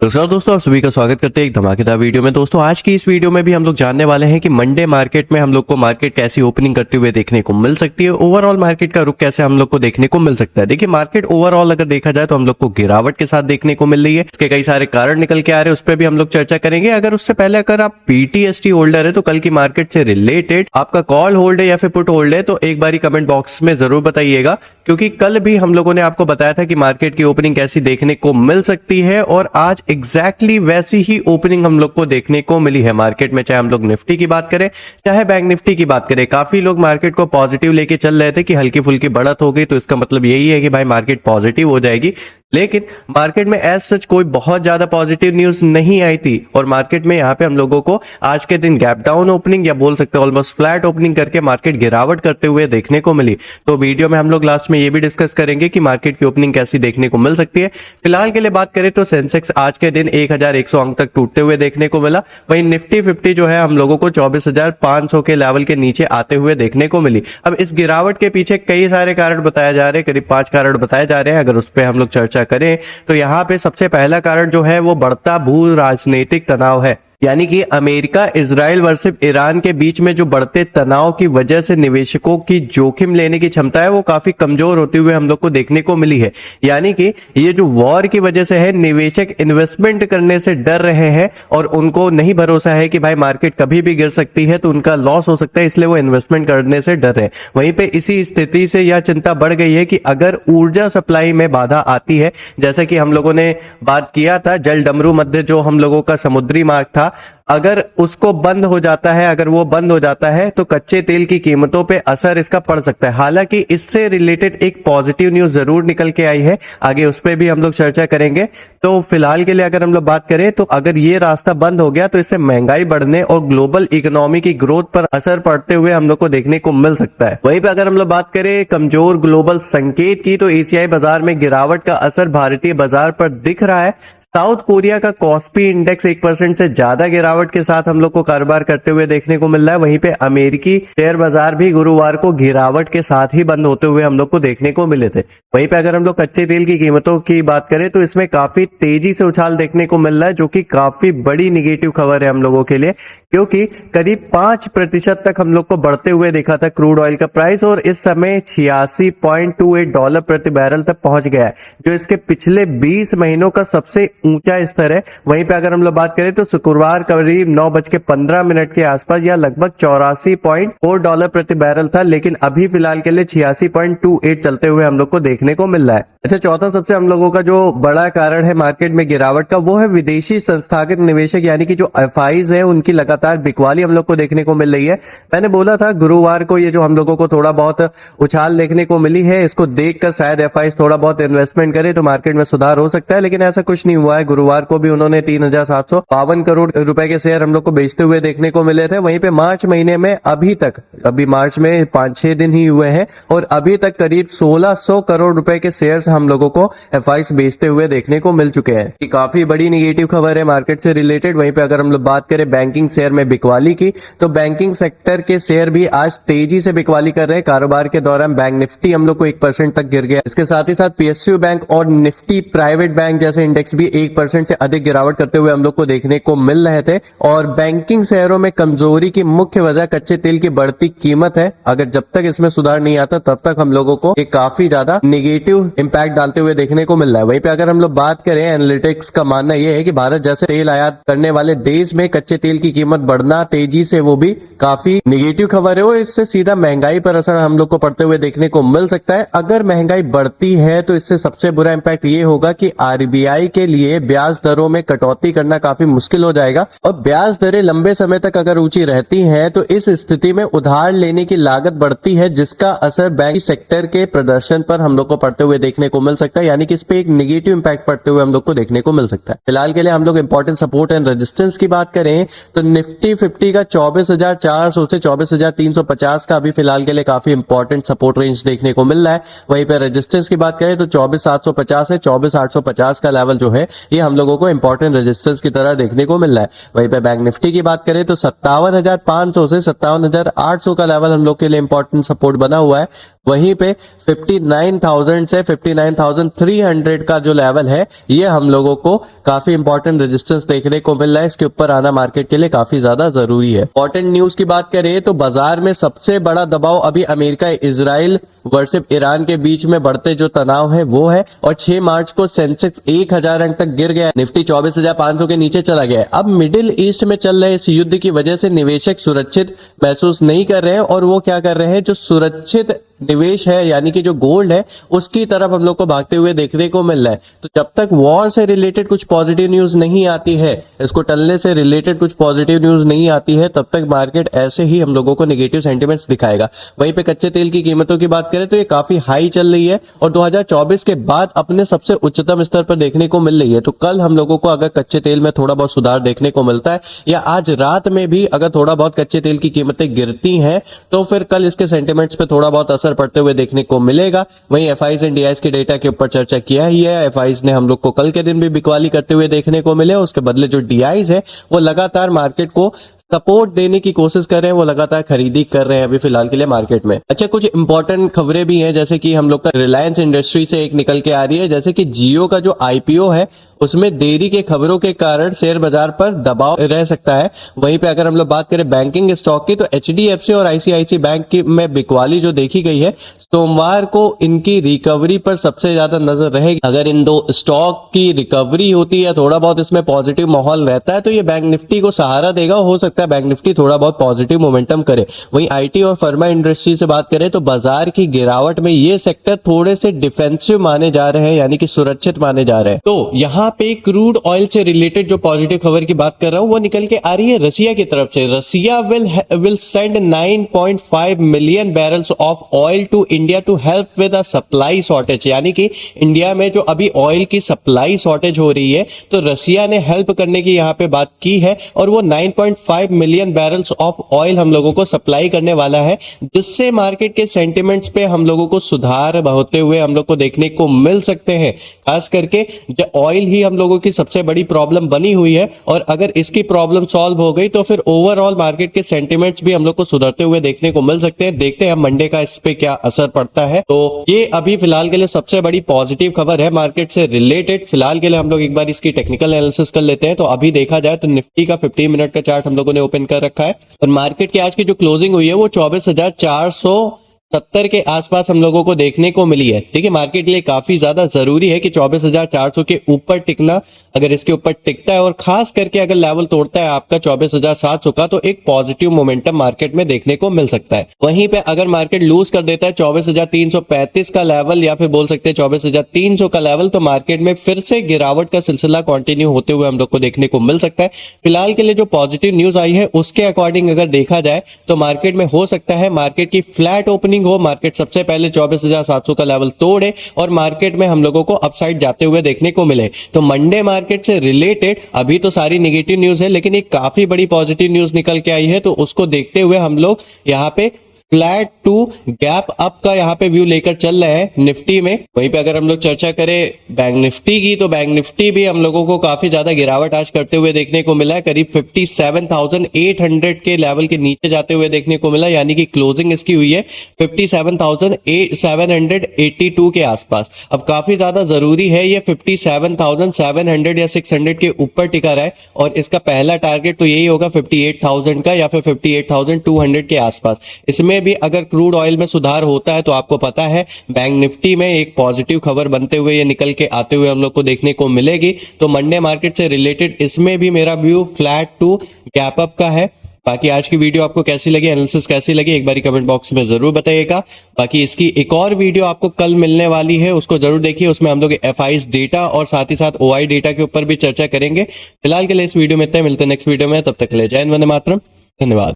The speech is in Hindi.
नमस्कार दोस्तों, आप सभी का स्वागत करते हैं एक धमाकेदार वीडियो में। दोस्तों आज की इस वीडियो में भी हम लोग जानने वाले हैं कि मंडे मार्केट में हम लोग को मार्केट कैसी ओपनिंग करते हुए देखने को मिल सकती है। ओवरऑल मार्केट का रुख कैसे हम लोग को देखने को मिल सकता है। देखिए, मार्केट ओवरऑल अगर देखा जाए तो हम लोग को गिरावट के साथ देखने को मिल रही है। इसके कई सारे कारण निकल के आ रहे हैं, उस पर भी हम लोग चर्चा करेंगे। अगर उससे पहले अगर आप पीटीएसटी होल्डर है तो कल की मार्केट से रिलेटेड आपका कॉल होल्ड है या फिर पुट होल्ड है तो एक बारी कमेंट बॉक्स में जरूर बताइएगा, क्योंकि कल भी हम लोगों ने आपको बताया था कि मार्केट की ओपनिंग कैसी देखने को मिल सकती है और आज एग्जैक्टली वैसी ही ओपनिंग हम लोग को देखने को मिली है मार्केट में। चाहे हम लोग निफ्टी की बात करें चाहे बैंक निफ्टी की बात करें, काफी लोग मार्केट को पॉजिटिव लेके चल रहे थे कि हल्की फुल्की बढ़त हो गई तो इसका मतलब यही है कि भाई मार्केट पॉजिटिव हो जाएगी। लेकिन मार्केट में एज सच कोई बहुत ज्यादा पॉजिटिव न्यूज नहीं आई थी और मार्केट में यहाँ पे हम लोगों को आज के दिन गैप डाउन ओपनिंग या बोल सकते हैं ऑलमोस्ट फ्लैट ओपनिंग करके मार्केट गिरावट करते हुए देखने को मिली। तो वीडियो में हम लोग लास्ट में ये भी डिस्कस करेंगे कि मार्केट की ओपनिंग कैसी देखने को मिल सकती है। फिलहाल के लिए बात करें तो सेंसेक्स आज के दिन 1100 अंक तक टूटते हुए देखने को मिला। वहीं निफ्टी 50 जो है हम लोगों को 24,500 के लेवल के नीचे आते हुए देखने को मिली। अब इस गिरावट के पीछे कई सारे कारण बताए जा रहे हैं, करीब 5 कारण बताए जा रहे हैं। अगर उस पर हम लोग चर्चा करें तो यहाँ पे सबसे पहला कारण जो है वो बढ़ता भू राजनीतिक तनाव है, यानी कि अमेरिका इजराइल वर्सेस ईरान के बीच में जो बढ़ते तनाव की वजह से निवेशकों की जोखिम लेने की क्षमता है वो काफी कमजोर होते हुए हम लोग को देखने को मिली है। यानी कि ये जो वॉर की वजह से है, निवेशक इन्वेस्टमेंट करने से डर रहे हैं और उनको नहीं भरोसा है कि भाई मार्केट कभी भी गिर सकती है तो उनका लॉस हो सकता है, इसलिए वो इन्वेस्टमेंट करने से डर रहे हैं। वहीं पे इसी स्थिति से यह चिंता बढ़ गई है कि अगर ऊर्जा सप्लाई में बाधा आती है, जैसे कि हम लोगों ने बात किया था जल डमरू मध्य जो हम लोगों का समुद्री मार्ग था, अगर उसको बंद हो जाता है, अगर वो बंद हो जाता है तो कच्चे तेल की कीमतों पे असर इसका पड़ सकता है। हालांकि इससे रिलेटेड एक पॉजिटिव न्यूज जरूर निकल के आई है, आगे उस पर भी हम लोग चर्चा करेंगे। तो फिलहाल के लिए अगर हम लोग बात करें तो अगर ये रास्ता बंद हो गया तो इससे महंगाई बढ़ने और ग्लोबल इकोनॉमी की ग्रोथ पर असर पड़ते हुए हम लोग को देखने को मिल सकता है। वहीं पे अगर हम लोग बात करें कमजोर ग्लोबल संकेत की तो एशियाई बाजार में गिरावट का असर भारतीय बाजार पर दिख रहा है। साउथ कोरिया का कॉस्पी इंडेक्स 1% से ज्यादा गिरावट के साथ हम लोग को कारोबार करते हुए देखने को मिल रहा है। वहीं पे अमेरिकी शेयर बाजार भी गुरुवार को गिरावट के साथ ही बंद होते हुए हम लोग को देखने को मिले थे। वहीं पे अगर हम लोग कच्चे तेल की कीमतों की बात करें तो इसमें काफी तेजी से उछाल देखने को मिल रहा है, जो कि काफी बड़ी निगेटिव खबर है हम लोगों के लिए, क्योंकि करीब 5% तक हम लोग को बढ़ते हुए देखा था क्रूड ऑयल का प्राइस और इस समय $86.28 प्रति बैरल तक पहुंच गया है, जो इसके पिछले 20 महीनों का सबसे ऊंचा स्तर है। वहीं पे अगर हम लोग बात करें तो शुक्रवार करीब 9:15 के आसपास या लगभग $84.4 प्रति बैरल था, लेकिन अभी फिलहाल के लिए 86.28 चलते हुए हम लोग को देखने को मिल रहा है। अच्छा, चौथा सबसे हम लोगों का जो बड़ा कारण है मार्केट में गिरावट का वो है विदेशी संस्थागत निवेशक, यानी कि जो एफआईज है उनकी लगातार बिकवाली हम लोग को देखने को मिल रही है। मैंने बोला था गुरुवार को ये जो हम लोगों को थोड़ा बहुत उछाल देखने को मिली है, इसको देखकर शायद एफआईज थोड़ा बहुत इन्वेस्टमेंट करे तो मार्केट में सुधार हो सकता है, लेकिन ऐसा कुछ नहीं हुआ है। गुरुवार को भी उन्होंने 3,752 करोड़ रुपए के शेयर हम लोग को बेचते हुए देखने को मिले थे। वहीं पे मार्च महीने में अभी मार्च में 5-6 दिन ही हुए हैं और अभी तक करीब 1,600 करोड़ रुपए के शेयर्स हम लोगों को एफआईज बेचते हुए देखने को मिल चुके हैं। ये काफी बड़ी निगेटिव खबर है मार्केट से रिलेटेड। वहीं पे अगर हम लोग बात करें बैंकिंग शेयर में बिकवाली की तो बैंकिंग सेक्टर के शेयर भी आज तेजी से बिकवाली कर रहे हैं। कारोबार के दौरान बैंक निफ्टी हम लोग को 1% तक गिर गया। इसके साथ ही साथ पीएसयू बैंक और निफ्टी प्राइवेट बैंक जैसे इंडेक्स भी 1% से अधिक गिरावट करते हुए हम लोग को देखने को मिल रहे थे। और बैंकिंग शेयरों में कमजोरी की मुख्य वजह कच्चे तेल की बढ़ती कीमत है। अगर जब तक इसमें सुधार नहीं आता तब तक हम लोगों को एक काफी ज्यादा नेगेटिव इंपैक्ट डालते हुए देखने को मिल रहा है। वहीं पे अगर हम लोग बात करें, एनालिटिक्स का मानना यह है कि भारत जैसे तेल आयात करने वाले देश में कच्चे तेल की कीमत बढ़ना तेजी से वो भी काफी नेगेटिव खबर है और इससे सीधा महंगाई पर असर हम लोग को पड़ते हुए देखने को मिल सकता है। अगर महंगाई बढ़ती है तो इससे सबसे बुरा इंपैक्ट ये होगा कि आरबीआई के लिए ब्याज दरों में कटौती करना काफी मुश्किल हो जाएगा और ब्याज दरें लंबे समय तक अगर ऊंची रहती हैं तो इस स्थिति में उधार लेने की लागत बढ़ती है, जिसका असर बैंक सेक्टर के प्रदर्शन पर हम लोग को पड़ते हुए देखने को मिल सकता है। यानी कि इस पे एक नेगेटिव इंपैक्ट पड़ते हुए हम लोग को देखने को मिल सकता है। फिलहाल के लिए हम लोग इंपॉर्टेंट सपोर्ट एंड रेजिस्टेंस की बात करें तो निफ्टी 50 का 24,400 से 24,350 का अभी फिलहाल के लिए काफी इंपॉर्टेंट सपोर्ट रेंज देखने को मिल रहा है। वहीं पर रेजिस्टेंस की बात करें तो 24,750 से 24,850 का लेवल जो है ये हम लोगों को इंपॉर्टेंट रेजिस्टेंस की तरह देखने को मिल रहा है। वहीं पे बैंक निफ्टी की बात करें तो 57,500 से 57,800 का लेवल हम लोग के लिए इंपॉर्टेंट सपोर्ट बना हुआ है। वहीं पे 59,000 से 59,300 का जो लेवल है ये हम लोगों को काफी इंपॉर्टेंट रेजिस्टेंस देखने को मिल रहा है। इसके ऊपर आना मार्केट के लिए काफी ज्यादा जरूरी है। इंपॉर्टेंट न्यूज की बात करें तो बाजार में सबसे बड़ा दबाव अभी अमेरिका इजराइल वर्सेस ईरान के बीच में बढ़ते जो तनाव है वो है, और 6 मार्च को सेंसेक्स 1000 अंक तक गिर गया, निफ्टी 24,500 के नीचे चला गया। अब मिडिल ईस्ट में चल रहे इस युद्ध की वजह से निवेशक सुरक्षित महसूस नहीं कर रहे हैं, और वो क्या कर रहे हैं, जो सुरक्षित निवेश है यानी कि जो गोल्ड है उसकी तरफ हम लोग को भागते हुए देखने को मिल रहा है। तो जब तक वॉर से रिलेटेड कुछ पॉजिटिव न्यूज नहीं आती है, इसको टलने से रिलेटेड कुछ पॉजिटिव न्यूज नहीं आती है, तब तक मार्केट ऐसे ही हम लोगों को नेगेटिव सेंटिमेंट्स दिखाएगा। वहीं पे कच्चे तेल की कीमतों की बात करें तो ये काफी हाई चल रही है और 2024 के बाद अपने सबसे उच्चतम स्तर पर देखने को मिल रही है। तो कल हम लोगों को अगर कच्चे तेल में थोड़ा बहुत सुधार देखने को मिलता है, या आज रात में भी अगर थोड़ा बहुत कच्चे तेल की कीमतें गिरती हैं, तो फिर कल इसके सेंटिमेंट्स पे थोड़ा बहुत असर पड़ते हुए देखने को मिलेगा। वहीं एफआईज एंड डीआईज के डेटा के ऊपर चर्चा किया ही है। एफआईज ने हम लोग को कल के दिन भी बिकवाली करते हुए देखने को मिले, उसके बदले जो डीआईज है वो लगातार मार्केट को सपोर्ट देने की कोशिश कर रहे हैं, वो लगातार खरीदी कर रहे हैं अभी फिलहाल के लिए मार्केट में। अच्छा, कुछ इंपॉर्टेंट खबरें भी हैं, जैसे कि हम लोग का रिलायंस इंडस्ट्री से एक निकल के आ रही है, जैसे कि जियो का जो आईपीओ है उसमें देरी के खबरों के कारण शेयर बाजार पर दबाव रह सकता है। वहीं पे अगर हम लोग बात करें बैंकिंग स्टॉक की, तो एचडीएफसी और आईसीआईसी बैंक की में बिकवाली जो देखी गई है, सोमवार को इनकी रिकवरी पर सबसे ज्यादा नजर रहेगी। अगर इन दो स्टॉक की रिकवरी होती है, थोड़ा बहुत इसमें पॉजिटिव माहौल रहता है, तो ये बैंक निफ्टी को सहारा देगा। हो सकता है बैंक निफ्टी थोड़ा बहुत पॉजिटिव मोमेंटम करे। वहीं आईटी और फार्मा इंडस्ट्री से बात करें तो बाजार की गिरावट में ये सेक्टर थोड़े से डिफेंसिव माने जा रहे हैं, यानी कि सुरक्षित माने जा रहे हैं। तो यहाँ पे क्रूड ऑयल से रिलेटेड जो पॉजिटिव खबर की बात कर रहा हूं वो निकल के आ रही है रसिया की तरफ से। Russia will send 9.5 million barrels of oil to India to help with a supply shortage, यानी कि इंडिया में जो अभी ऑयल की सप्लाई शॉर्टेज हो रही है, तो रसिया ने हेल्प करने की यहाँ पे बात की है, और वो 9.5 मिलियन बैरल्स ऑफ ऑयल हम लोगों को सप्लाई करने वाला है, जिससे मार्केट के सेंटिमेंट्स पे हम लोगों को सुधार होते हुए हम लोग को देखने को मिल सकते हैं। खास करके ऑयल ही हम लोगों की सबसे बड़ी प्रॉब्लम बनी हुई है, और अगर इसकी प्रॉब्लम सॉल्व हो गई तो फिर ओवरऑल मार्केट के सेंटिमेंट्स भी हम लोग को सुधरते हुए देखने को मिल सकते हैं। देखते हैं मंडे का इस पे क्या असर पड़ता है। तो ये अभी फिलहाल के लिए सबसे बड़ी पॉजिटिव खबर है मार्केट से रिलेटेड। फिलहाल के लिए हम लोग एक बार इसकी टेक्निकल एनालिसिस कर लेते हैं। तो अभी देखा जाए तो निफ्टी का 15 मिनट का चार्ट हम लोगों ने ओपन कर रखा है, और मार्केट की आज की जो क्लोजिंग हुई है वो 24,470 के आसपास हम लोगों को देखने को मिली है। ठीक है, मार्केट के लिए काफी ज्यादा जरूरी है कि 24,400 के ऊपर टिकना। अगर इसके ऊपर टिकता है और खास करके अगर लेवल तोड़ता है आपका 24,700 का, तो एक पॉजिटिव मोमेंटम मार्केट में देखने को मिल सकता है। वहीं पे अगर मार्केट लूज कर देता है 24,335 का लेवल, या फिर बोल सकते हैं 24,300 का लेवल, तो मार्केट में फिर से गिरावट का सिलसिला कंटिन्यू होते हुए हम लोग को देखने को मिल सकता है। फिलहाल के लिए जो पॉजिटिव न्यूज आई है उसके अकॉर्डिंग अगर देखा जाए तो मार्केट में हो सकता है मार्केट की फ्लैट ओपनिंग हो, मार्केट सबसे पहले 24,700 का लेवल तोड़े और मार्केट में हम लोगों को अपसाइड जाते हुए देखने को मिले। तो मंडे मार्केट से रिलेटेड अभी तो सारी नेगेटिव न्यूज है, लेकिन एक काफी बड़ी पॉजिटिव न्यूज निकल के आई है, तो उसको देखते हुए हम लोग यहाँ पे फ्लैट टू गैप अप का यहाँ पे व्यू लेकर चल रहे हैं निफ्टी में। वहीं पे अगर हम लोग चर्चा करें बैंक निफ्टी की, तो बैंक निफ्टी भी हम लोगों को काफी ज्यादा गिरावट आज करते हुए देखने को मिला है। करीब 57,800 के लेवल के नीचे जाते हुए देखने को मिला, यानी कि क्लोजिंग इसकी हुई है 57,782 के आसपास। अब काफी ज्यादा जरूरी है ये 57,700 या 600 के ऊपर टिका रहा है, और इसका पहला टारगेट तो यही होगा 58,000 का या फिर 58,200 के आसपास। इसमें भी अगर क्रूड ऑयल में सुधार होता है तो आपको पता है बैंक निफ्टी में एक पॉजिटिव खबर बनते हुए ये निकल के आते हुए हम लोग को देखने को मिलेगी। तो मंडे मार्केट से रिलेटेड इसमें भी मेरा view flat to gap up का है। बाकी आज की वीडियो आपको कैसी लगी, एनालिसिस कैसी लगी, एक बार कमेंट बॉक्स में जरूर बताइएगा। बाकी इसकी एक और वीडियो आपको कल मिलने वाली है, उसको जरूर देखिए। उसमें हम लोग एफआईज डेटा और साथ ही साथ ओआई डेटा के ऊपर भी चर्चा करेंगे। फिलहाल के लिए इस वीडियो में इतना, मिलते हैं नेक्स्ट वीडियो में। तब तक के लिए जय हिंद, वंदे मातरम, धन्यवाद।